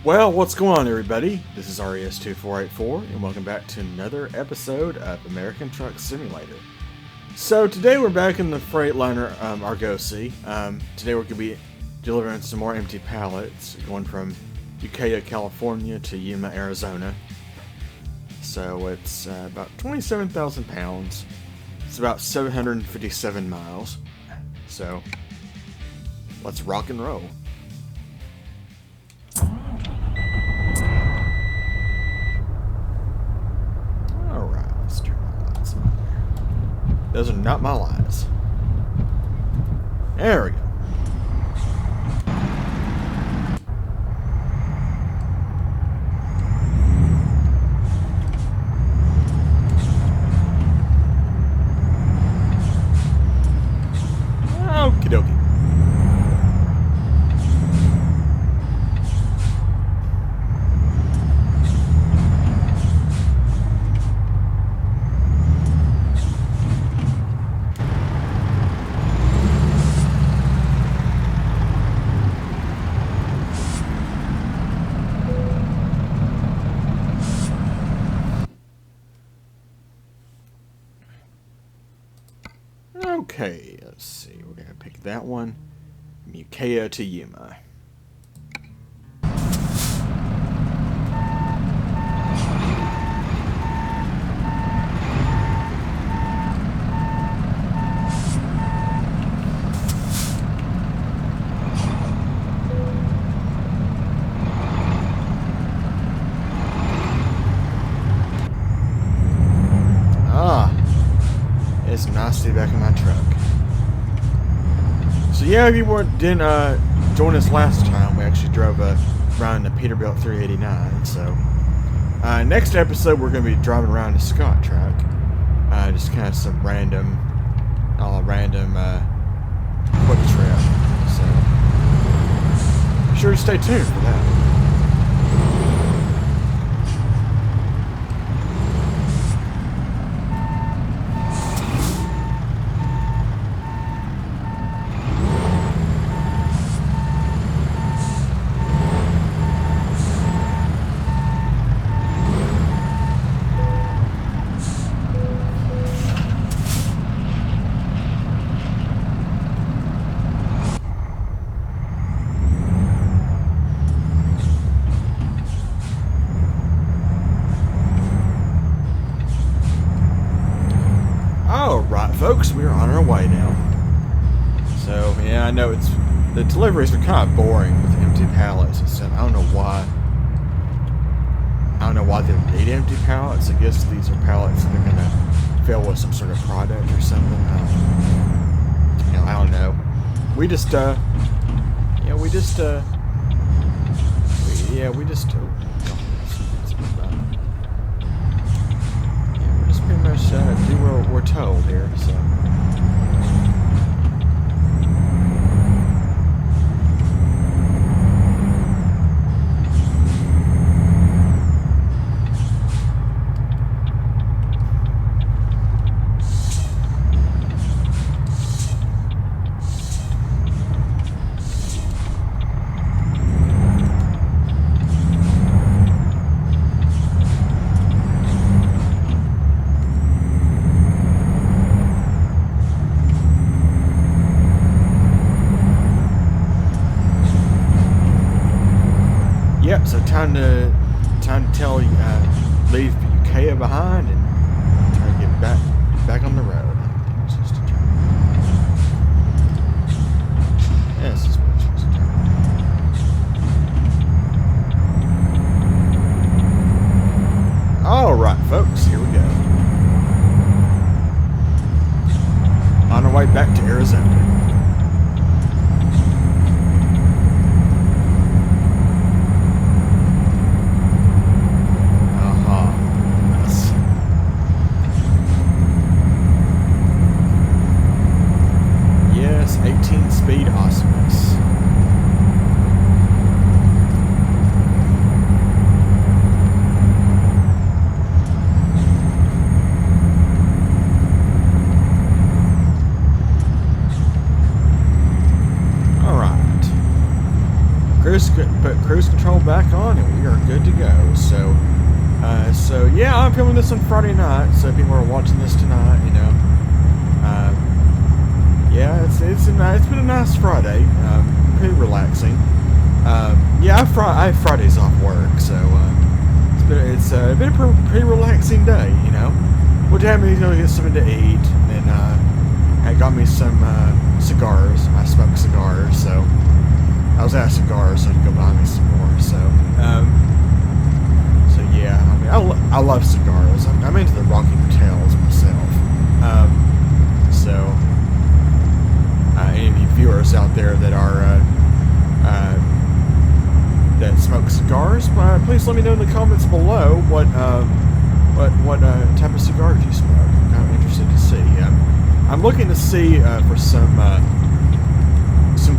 Well, what's going on, everybody? This is RES2484, and welcome back to another episode of American Truck Simulator. So today we're back in the Freightliner Argosy. Today we're going to be delivering some more empty pallets, going from Ukiah, California to Yuma, Arizona. So it's about 27,000 pounds. It's about 757 miles. So let's rock and roll. Alright, let's turn my lights on there. Those are not my lights. There we go. Okie dokie. Okay, let's see. We're going to pick that one. Ukiah to Yuma. It's nice to be back in my truck. So yeah, if you didn't join us last time, we actually drove around the Peterbilt 389. So next episode, we're going to be driving around the Scott truck. Just kind of some random quick trip. So be sure to stay tuned for that. Alright folks, we're on our way now. So yeah, I know the deliveries are kind of boring with empty pallets and stuff. I don't know why they need empty pallets. I guess these are pallets that are gonna fill with some sort of product or something. I don't know. We just pretty much do what we're told here, so. Yep, so time to leave Ukiah behind and try to get back on the road. Yeah, this is what it's supposed to turn. Alright folks, here we go. On our way back to Arizona. put cruise control back on, and we are good to go. So yeah, I'm filming this on Friday night. So people are watching this tonight, you know. Yeah, it's been a nice Friday. Pretty relaxing. Yeah, I have Fridays off work, so it's been a pretty relaxing day, you know. What happened is go get something to eat, and I got me some cigars. I smoke cigars, so I was out of cigars, so I'd go buy me some more. So yeah, I mean, I love cigars. I'm into the Rocky Patels myself. So any of you viewers out there that are that smoke cigars, please let me know in the comments below what type of cigar you smoke. I'm kind of interested to see. I'm looking to see for some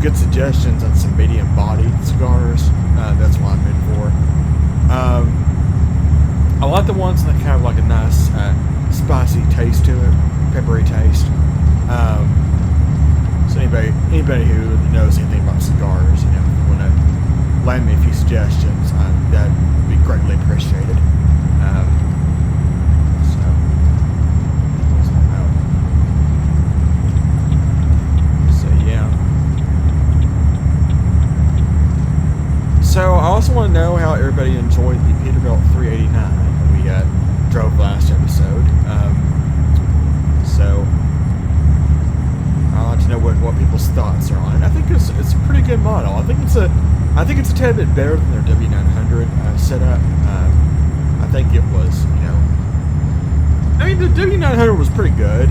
good suggestions on some medium-bodied cigars. That's what I'm in for. I like the ones that have like a nice spicy taste to it, peppery taste. So anybody who knows anything about cigars, you know, if you want to lend me a few suggestions, that would be greatly appreciated. So I also want to know how everybody enjoyed the Peterbilt 389 that we drove last episode. So I'd like to know what people's thoughts are on it. I think it's a pretty good model. I think it's a tad bit better than their W900 setup. I think it was, you know, I mean the W900 was pretty good,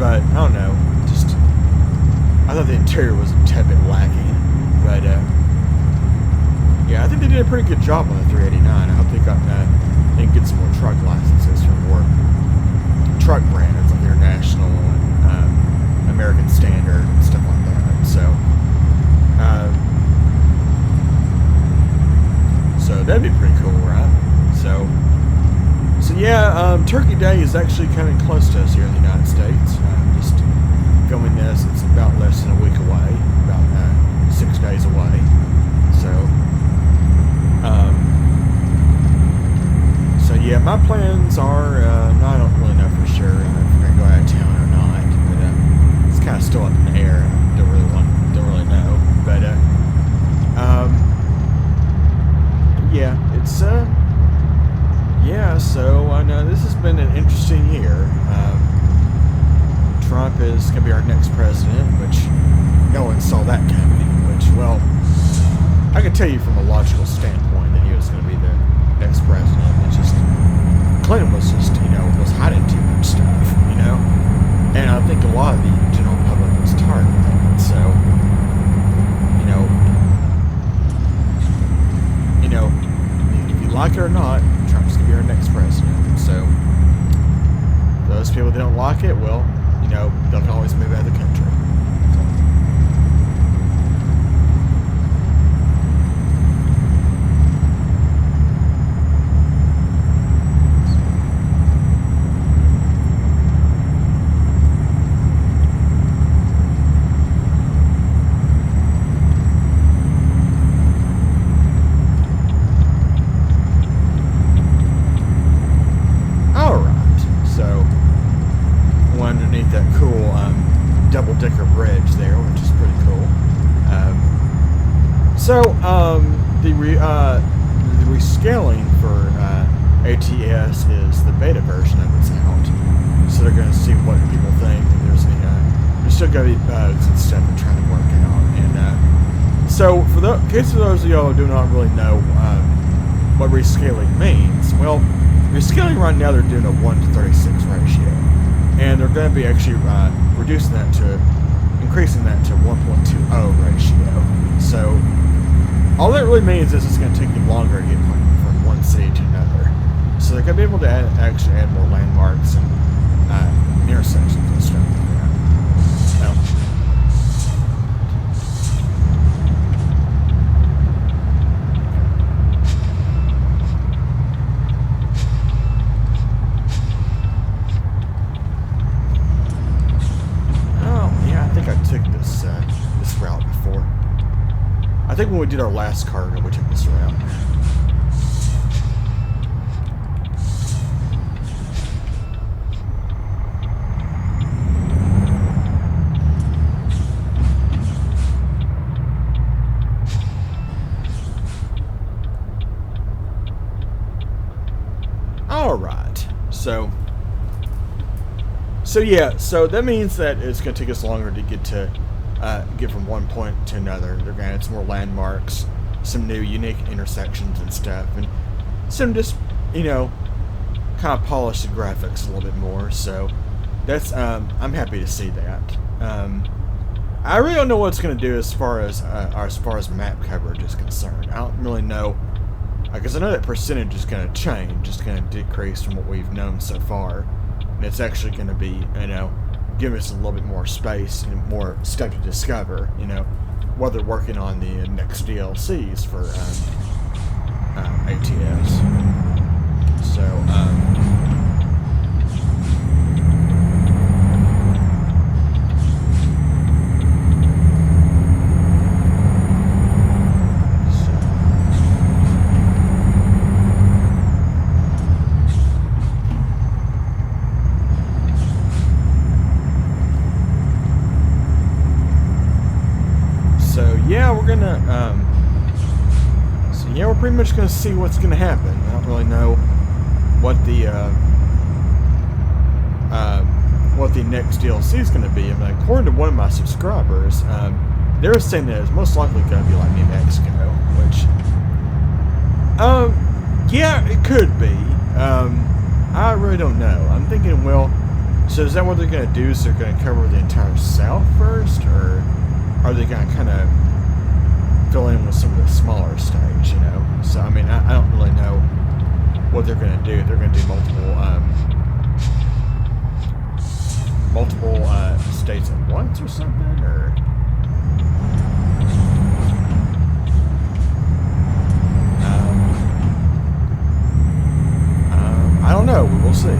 but I don't know, just I thought the interior was a tad bit lacking, but. Yeah, I think they did a pretty good job on the 389. I hope they can get some more truck licenses for more truck brands like International and American Standard and stuff like that. So that'd be pretty cool, right? So yeah, Turkey Day is actually kind of close to us here in the United States. Just filming this, it's about less than a week away, about 6 days away. So yeah, my plans are, I don't really know for sure if we're going to go out of town or not, but it's kind of still up in the air. Don't really know, but yeah, it's yeah, so I know this has been an interesting year. Trump is going to be our next president, which no one saw that coming, which, well, I can tell you from a logical standpoint that he was going to be the next president. It's just Clinton was just, you know, was hiding too much stuff, you know, and I think a lot of the general public was tired of that. So, you know, if you like it or not, Trump's going to be our next president. So, those people that don't like it, well, you know, they can always move out of the country. Double-decker bridge there, which is pretty cool. The rescaling for ATS is the beta version of it's out. So they're going to see what people think. And there's still going to be bugs and stuff they're trying to work out. And so for the case of those of y'all who do not really know what rescaling means, well, rescaling right now they're doing a 1:36 ratio. And they're going to be actually increasing that to 1.20 ratio. So all that really means is it's going to take you longer to get from one city to another. So they're going to be able to actually add more landmarks and intersections and stuff like that. think when we did our last cargo, we took this route. Alright, so yeah, so that means that it's going to take us longer to get from one point to another. They're going to add some more landmarks, some new unique intersections and stuff, and some just, you know, kind of polish the graphics a little bit more. So that's I'm happy to see that. I really don't know what it's going to do as far as map coverage is concerned. I don't really know, because I know that percentage is going to change. It's going to decrease from what we've known so far, and it's actually going to be, you know, give us a little bit more space and more stuff to discover, you know, while they're working on the next DLCs for ATS. So, yeah, we're gonna, so yeah, we're pretty much gonna see what's gonna happen. I don't really know what the next DLC is gonna be. I mean, according to one of my subscribers, they were saying that it's most likely gonna be like New Mexico, which, yeah, it could be. I really don't know. I'm thinking, well, so is that what they're gonna do? Is they're gonna cover the entire South first, or are they gonna kind of fill in with some of the smaller states, you know? So, I mean, I don't really know what they're going to do. They're going to do multiple states at once or something, or... I don't know. We will see.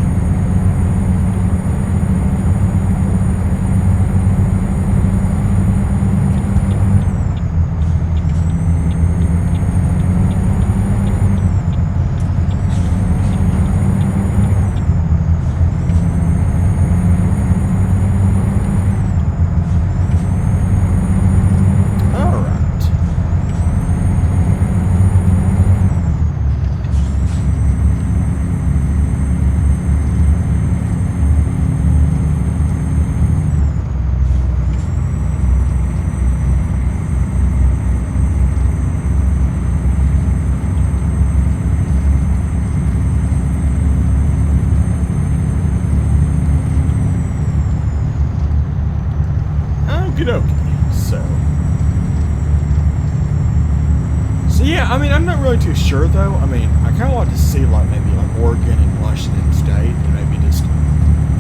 So yeah, I mean, I'm not really too sure though. I mean, I kind of want to see like maybe like Oregon and Washington State, and maybe just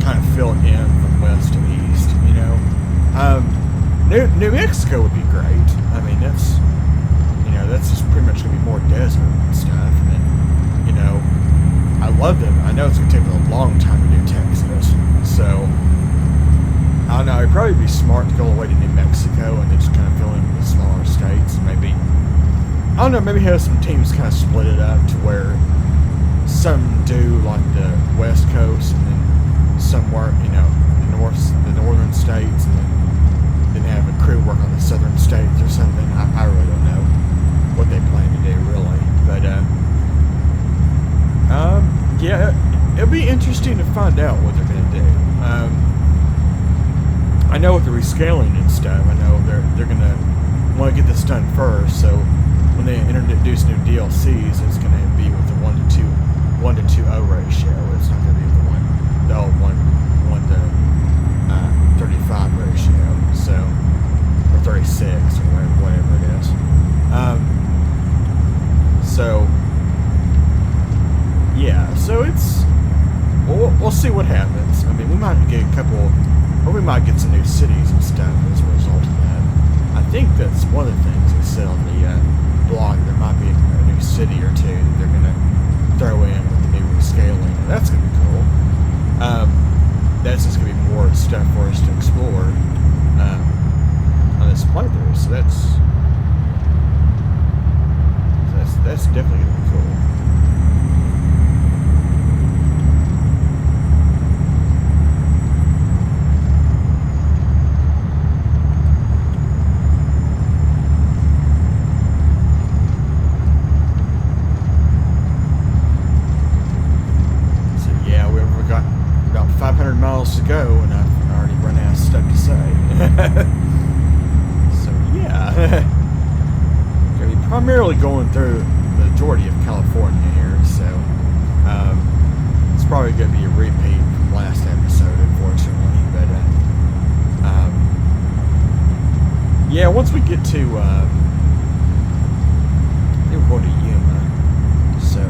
kind of fill it in from west to east, you know. New Mexico would be great. I mean, that's, you know, that's just pretty much gonna be more desert and stuff. And you know, I love them. I know it's gonna take a long time to do Texas, so I don't know. It'd probably be smart to go all the way to New Mexico and then just kind of fill in with the smaller states, and maybe, I don't know, maybe have some teams kind of split it up to where some do like the West Coast and then some work, you know, the northern states, and then have a crew work on the southern states or something. I really don't know what they plan to do, really. But, yeah, it'll be interesting to find out what they're going to do. I know with the rescaling and stuff, I know they're going to want to get this done first, so when they introduce new DLCs, it's going to be with the 1 to 2 ratio. It's not going to be the old 1 to 35 ratio, so, or 36 or whatever it is. So yeah, so it's, we'll see what happens. I mean, we might get a couple, or we might get some new cities and stuff as a result of that. I think that's one of the things they said on the blog. There might be a new city or two that they're going to throw in with the new rescaling, and that's going to be cool. That's just going to be more stuff for us to explore on this playthrough, so that's definitely gonna be cool. We've got about 500 miles to go, and I've already run out of stuff to say. So yeah, gonna be primarily going through the majority of California here, so it's probably gonna be a repeat from last episode, unfortunately. But yeah, once we get to, I think we're going to Yuma, so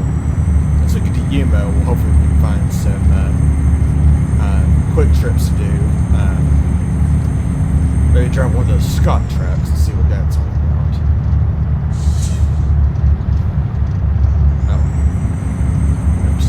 once we get to Yuma, we'll hopefully we can find some quick trips to do. Maybe drive one of those Scott trucks and see what that's all about. Oh. Oops.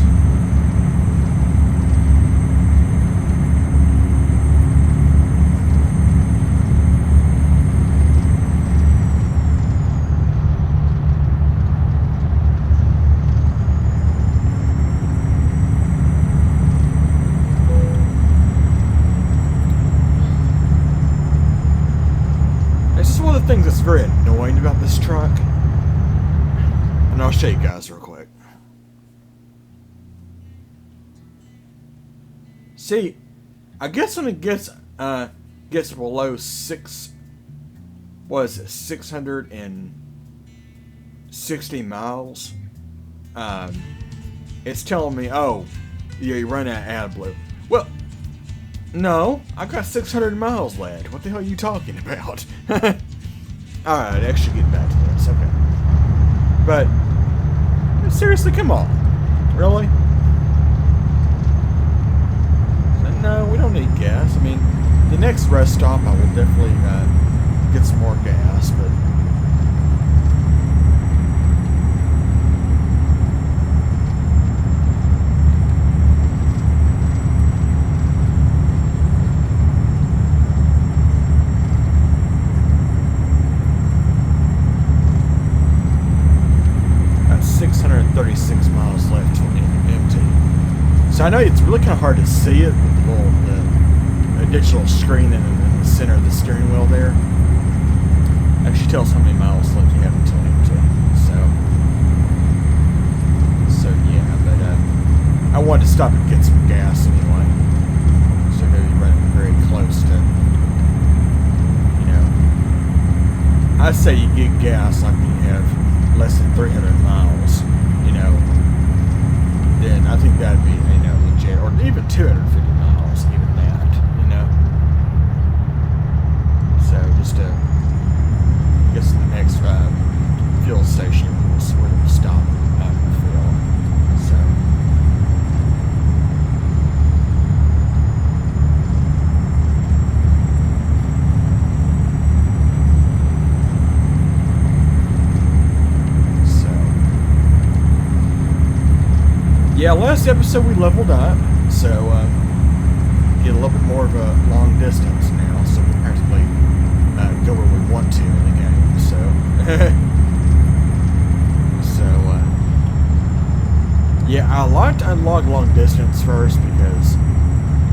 One of the things that's very annoying about this truck, and I'll show you guys real quick. See, I guess when it gets below 660 miles, it's telling me, oh, yeah, you run out of AdBlue. Well, no, I got 600 miles left. What the hell are you talking about? Alright, actually get back to this. Okay. But, seriously, come on. Really? No, we don't need gas. I mean, the next rest stop I will definitely get some more gas, but... So I know it's really kind of hard to see it with the additional screen in the center of the steering wheel there. Actually tells how many miles left you have until empty. So yeah, but I wanted to stop and get some gas anyway. So maybe running very close to, I say you get gas like when you have less than 300 miles, then I think that'd be, legit, or even 250 miles, even that, So just to get to the next fuel station, where we'll stop and fill. Yeah, last episode we leveled up, so get a little bit more of a long distance now, so we practically go where we want to in the game. Yeah, I like to unlock long distance first because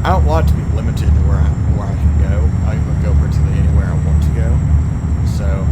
I don't like to be limited to where I can go. I can go practically anywhere I want to go. So.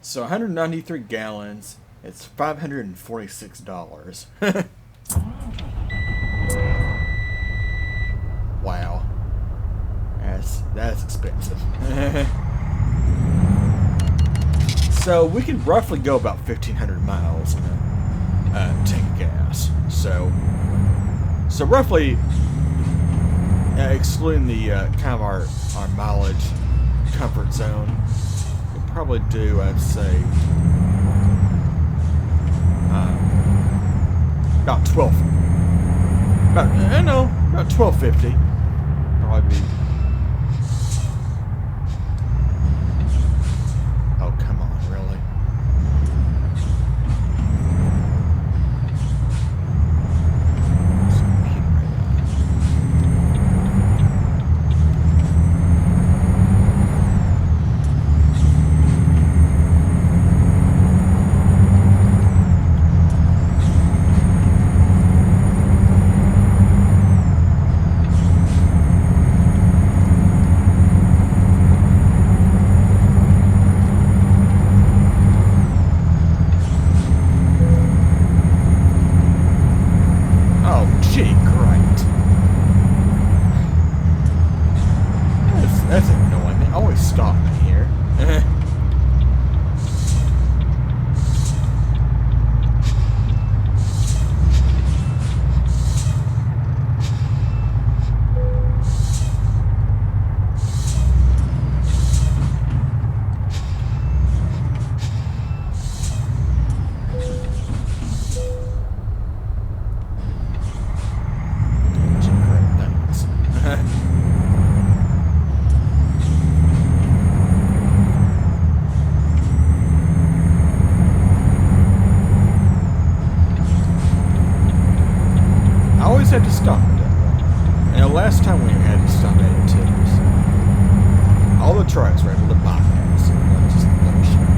So 193 gallons, it's $546. Wow. That's That's expensive. So we can roughly go about 1,500 miles in a tank of gas. So roughly, excluding the kind of our mileage comfort zone, we'll probably do, I'd say, about 12. About 1250. Probably be. Oh, come on, really? Gee, great. That's annoying. They always stop me here. I always had to stop at that one. And the last time we had to stop at it too. So all the trucks were able to bypass it. Just bullshit.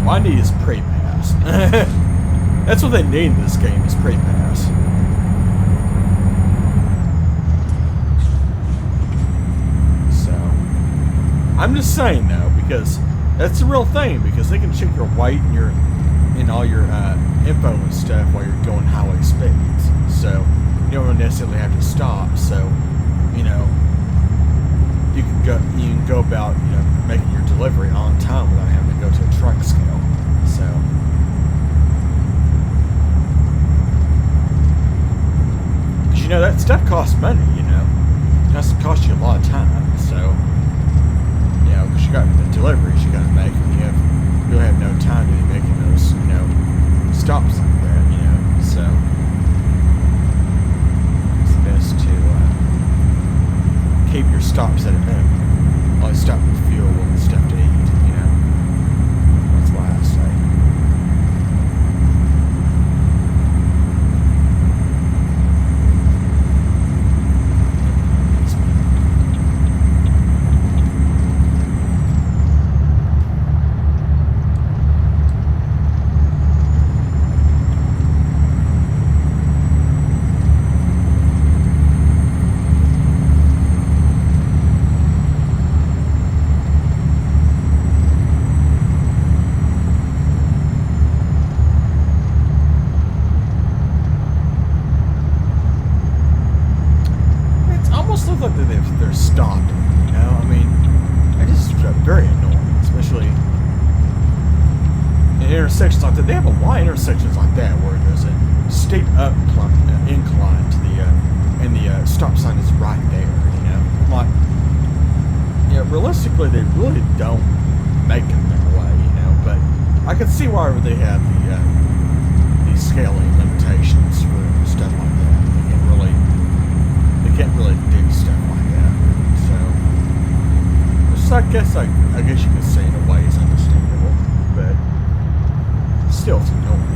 What I need is pre-pass. That's what they need in this game, is pre-pass. So I'm just saying though, because that's the real thing, because they can check your weight and all your info and stuff while you're going highway speeds. So you don't necessarily have to stop. So you can go about making your delivery on time without having to go to a truck scale. So because that stuff costs money. It has to cost you a lot of time. So because you got the deliveries you got to make, and you'll have no time to be making those stops like that. So it's best to keep your stops at a minimum. Always stop for fuel and stuff to eat. That's why I say. Look like they're stopped. I mean, I just very annoying, especially in intersections like that. They have a lot of intersections like that where there's a steep incline to and the stop sign is right there. I'm like, realistically, they really don't make them that way. But I can see why they have the scaling limitations for stuff like that. They can't really do stuff like that. So, I guess you could say in a way it's understandable, but still it's annoying.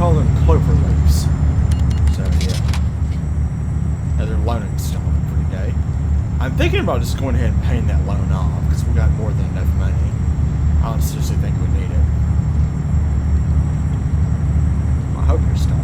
call them clover leaves. So yeah, another loaning installment for today. I'm thinking about just going ahead and paying that loan off because we got more than enough money. I don't seriously think we need it. I hope you're stopping.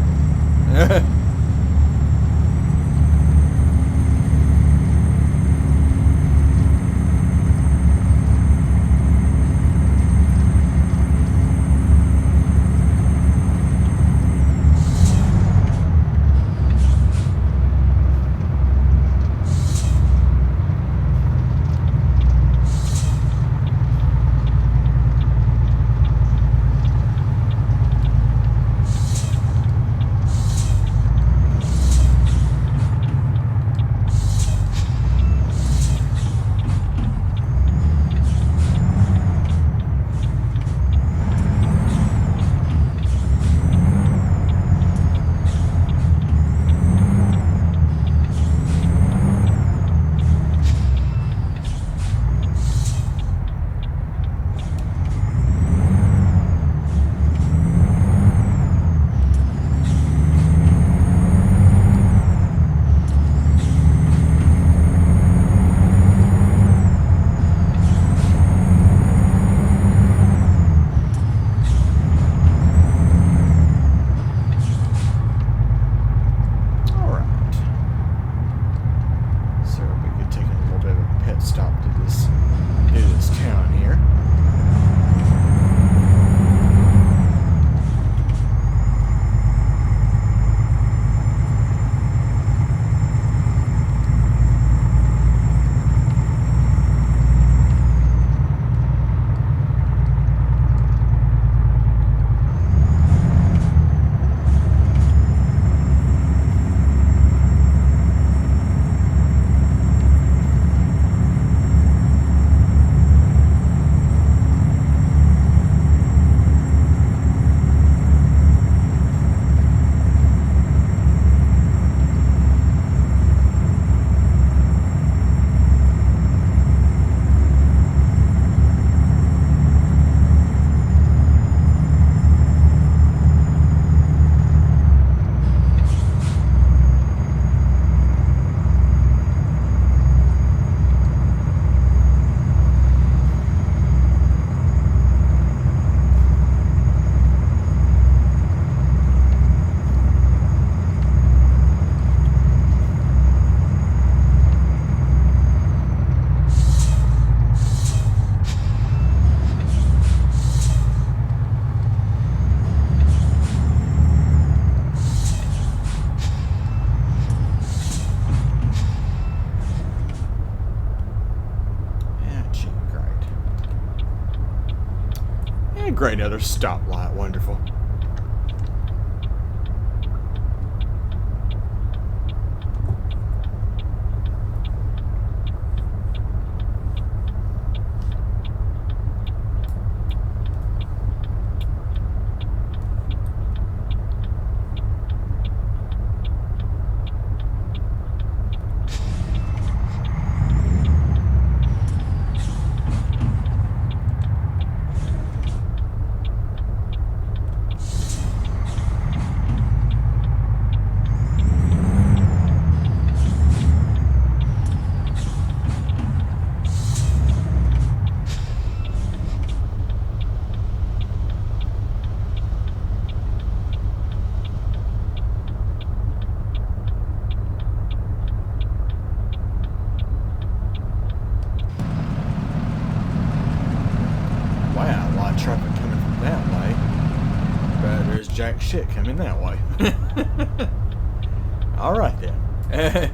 Great, another stoplight. Wonderful. Traffic coming from that way, but there's jack shit coming that way. All right then. I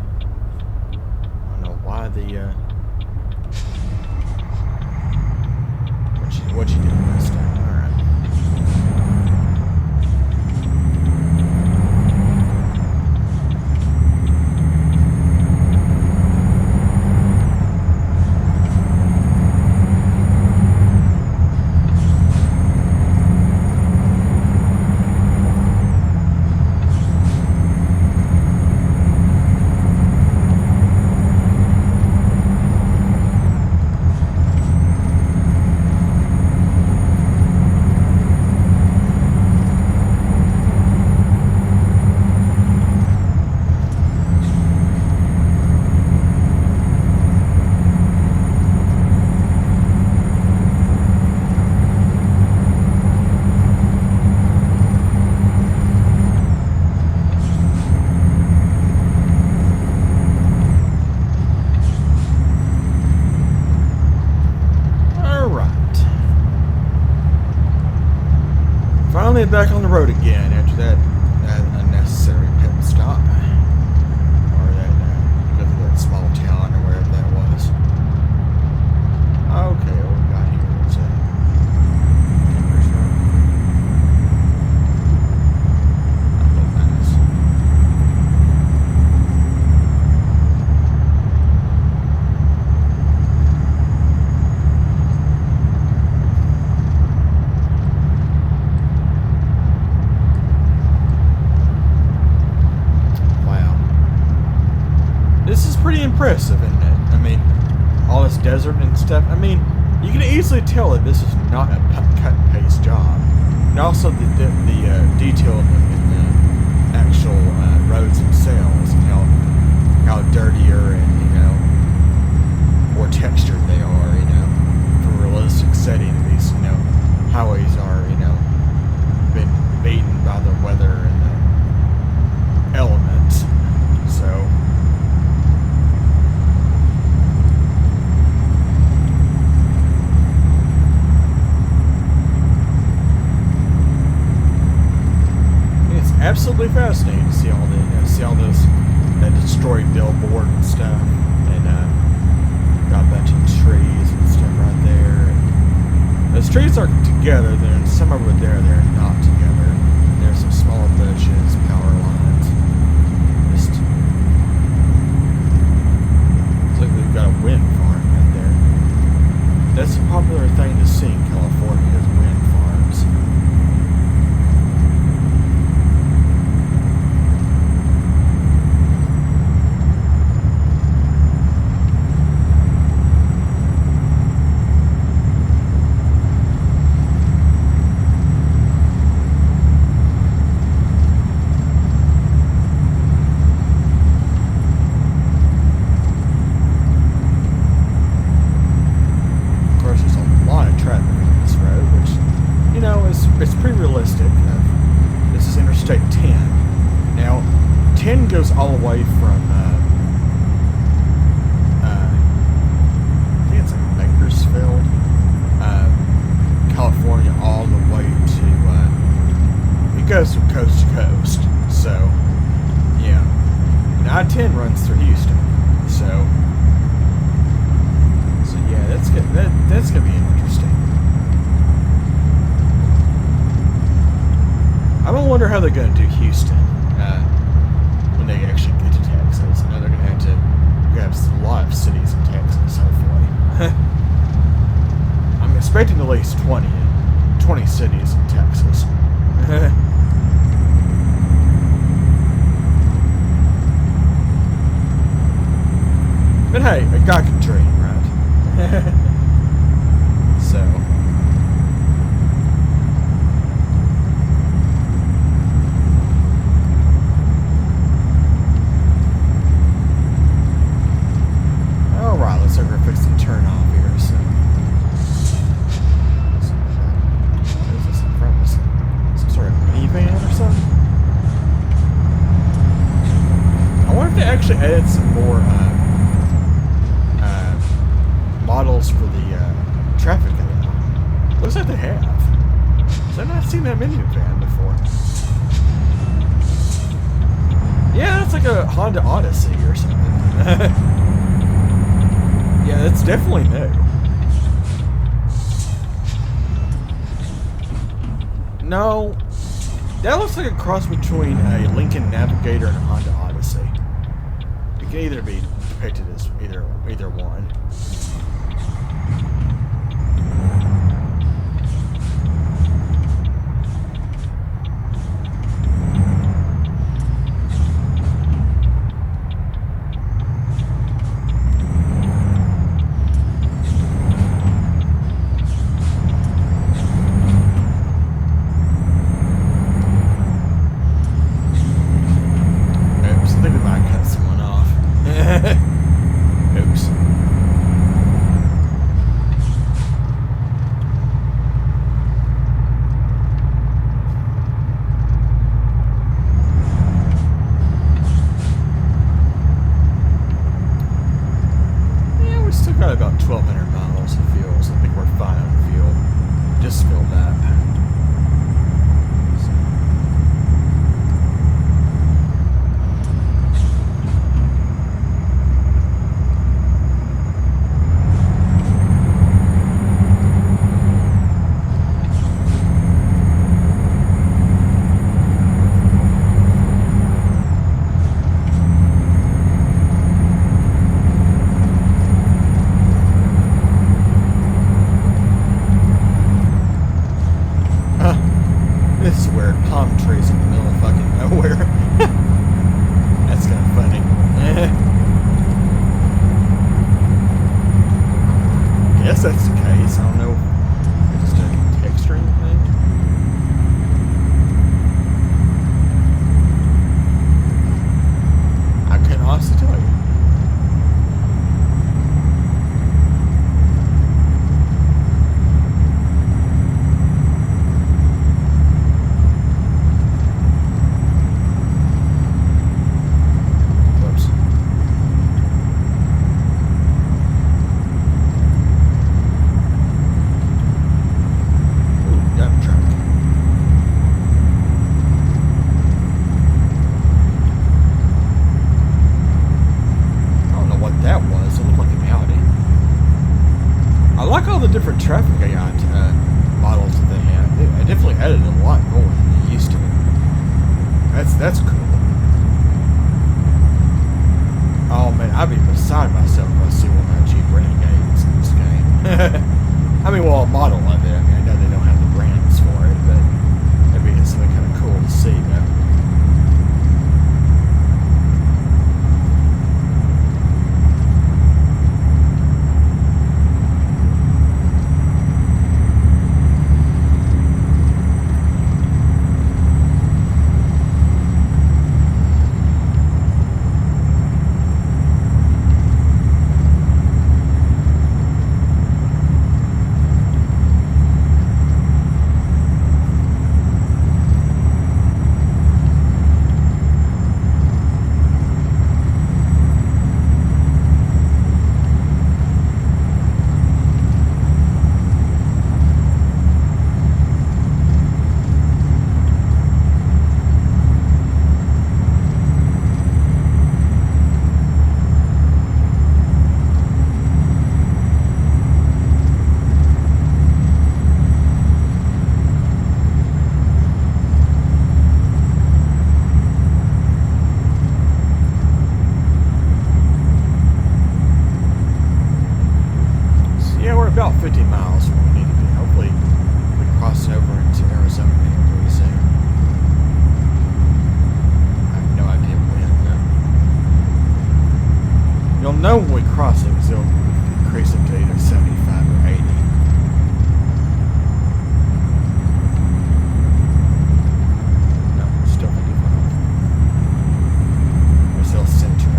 don't know why the what you did this time. All right. finally back on the road again after that unnecessary pit stop. Or that, go through that small town or wherever that was. Okay, what we got here? What's that? Timber truck. That look nice. Pretty impressive, isn't it? I mean, all this desert and stuff. I mean, you can easily tell that this is not a cut and paste job. And also the detail in the actual roads themselves, and how dirtier and more textured they are. For a realistic setting, these highways are been beaten by the weather and the elements. So. Absolutely fascinating to see all those that destroyed billboard and stuff, and got a bunch of trees and stuff right there. And those trees are together. Then some over there they're not together. There's some smaller bushes, power lines. Just looks like we've got a wind farm right there. That's a popular thing to see in California is wind farms. It's pretty realistic. This is Interstate 10. Now, 10 goes all the way from, I think it's like Bakersfield, California, all the way to, it goes from coast to coast. So, yeah. And I-10 runs through Houston. So yeah, that's good. That's going to be interesting. I wonder how they're going to do Houston when they actually get to Texas. I know they're going to have a lot of cities in Texas, hopefully. I'm expecting at least 20 cities in Texas. But hey, a guy can dream, right? So... Alright, looks like we're fixing to turn off here, so... What is this in front of us? Some sort of minivan or something? I wonder if they actually added some more, models for the, traffic layout. Looks like they have. I've not seen that minivan before. Yeah, that's like a Honda Odyssey or something. Yeah, that's definitely new. No, that looks like a cross between a Lincoln Navigator and a Honda Odyssey. It can either be depicted as either one. Oops. swear, palm trees in the middle of fucking nowhere. That's kind of funny. Guess that's the case. I don't know. It's just a texturing thing. I couldn't honestly tell you. Different traffic I got models that they have. I definitely added a lot more than they used to. That's cool. Oh man, I'd be beside myself if I see one of my Jeep Renegades in this game. I mean, well, a model of it. I mean, I know they don't have the brands for it, but maybe it's something kind of cool to see, though. About 50 miles from where we need to be. Hopefully, we cross over into Arizona pretty soon. I have no idea when, though. You'll know when we cross it because it'll increase it to either 75 or 80. No, still 55. We're still center.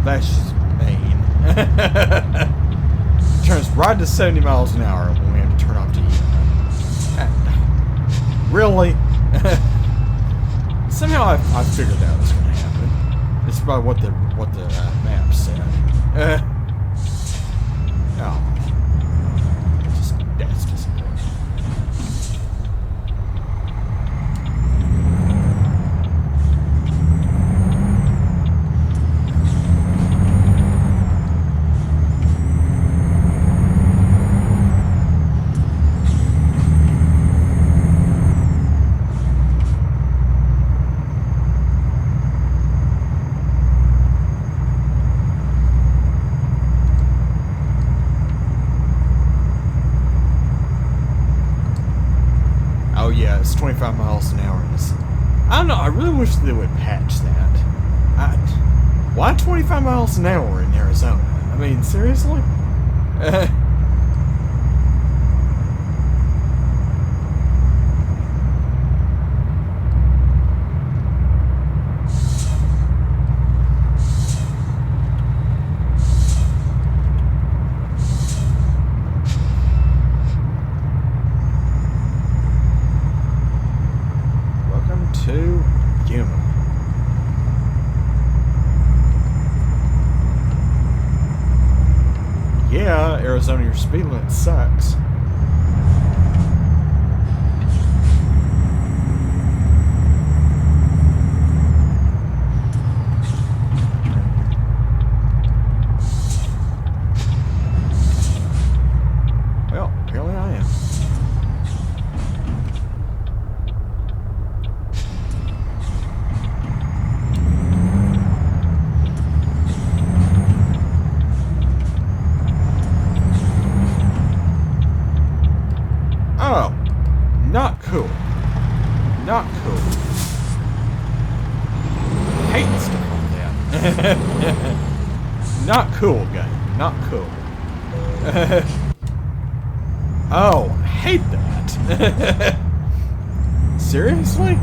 That's just mean. Turns right to 70 miles an hour when we have to turn off to Really? Somehow I figured that was going to happen. It's about what the map said. Oh. That's disappointing. Oh yeah, it's 25 miles an hour. I don't know. I really wish they would patch that. Why 25 miles an hour in Arizona? I mean, seriously? Welcome to Yuma. Yeah, Arizona, your speed limit sucks. Well, apparently I am. Oh, not cool. Not cool. Hate stuff like that. Not cool, game. Not cool. Oh, hate that. Seriously?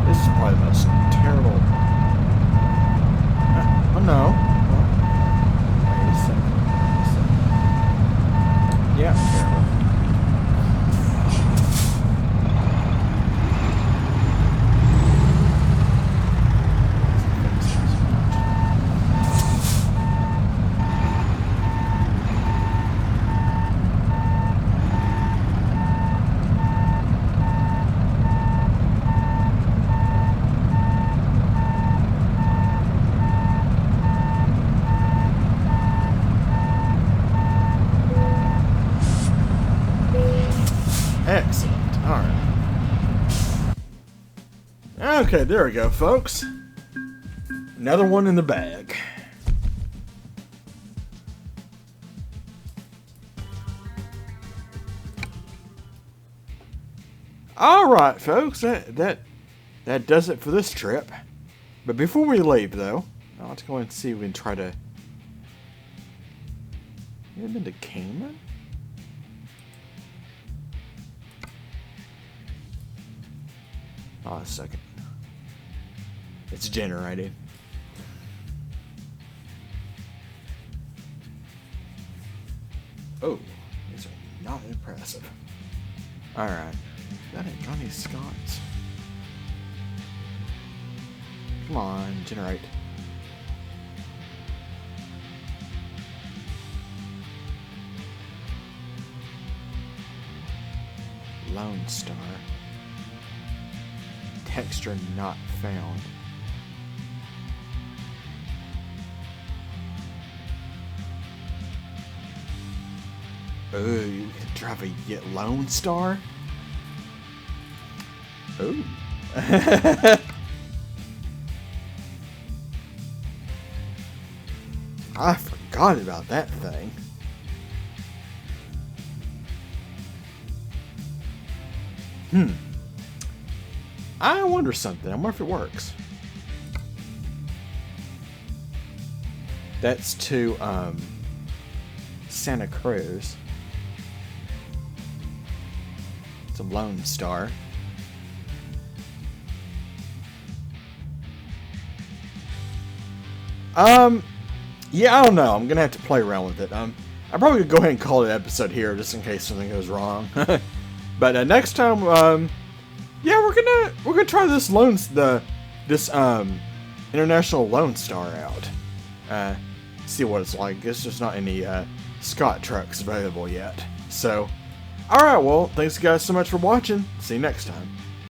This is probably the most terrible. Oh no. Wait a second. Yeah, terrible. Excellent. Alright. Okay, there we go, folks. Another one in the bag. Alright, folks. That does it for this trip. But before we leave, though, I want to go and see if we can try to... You ever been to Cayman? Oh, a second. It's generating. Oh, these are not impressive. Alright. That ain't Johnny Scott's. Come on, generate. Lone Star. Texture not found. Ooh, you can drive a Lone Star? Ooh. I forgot about that thing. I wonder something. I wonder if it works. That's to Santa Cruz. It's a Lone Star. Yeah, I don't know. I'm gonna have to play around with it. I'm probably gonna go ahead and call it an episode here, just in case something goes wrong. But next time, yeah, we're gonna try this International Lone Star out. See what it's like. Guess there's not any Scott trucks available yet. So, all right. Well, thanks guys so much for watching. See you next time.